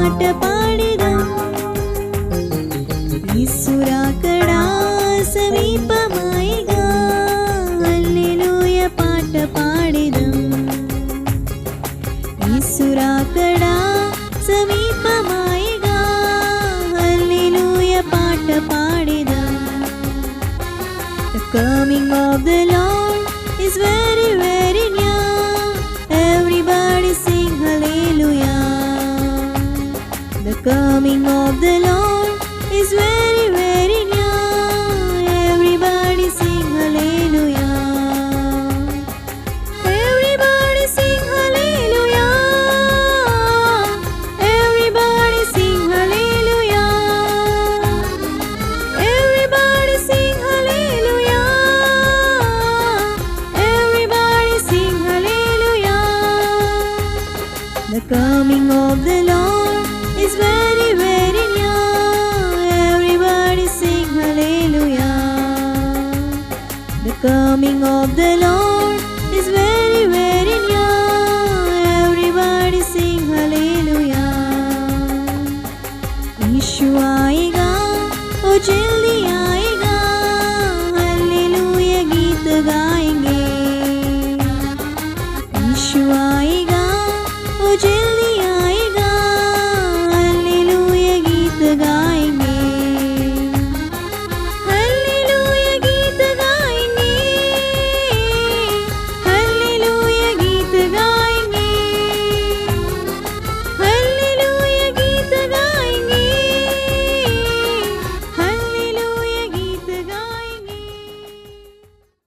పాట పాడెదం యేసు రాకడా సమీపమాయగా హల్లెలూయా పాట పాడెదం యేసు రాకడా సమీపమాయగా హల్లెలూయా పాట పాడెదం The coming of the Lord is very very near. Everybody sing hallelujah. The coming of the Lord is very very near. Everybody sing hallelujah. Everybody sing hallelujah. Everybody sing hallelujah. Everybody sing hallelujah. Everybody sing hallelujah. The coming of the Lord is very very near. Everybody sing hallelujah. The coming of the Lord is very very near. Everybody sing hallelujah. यीशु आएगा ओ जल्दी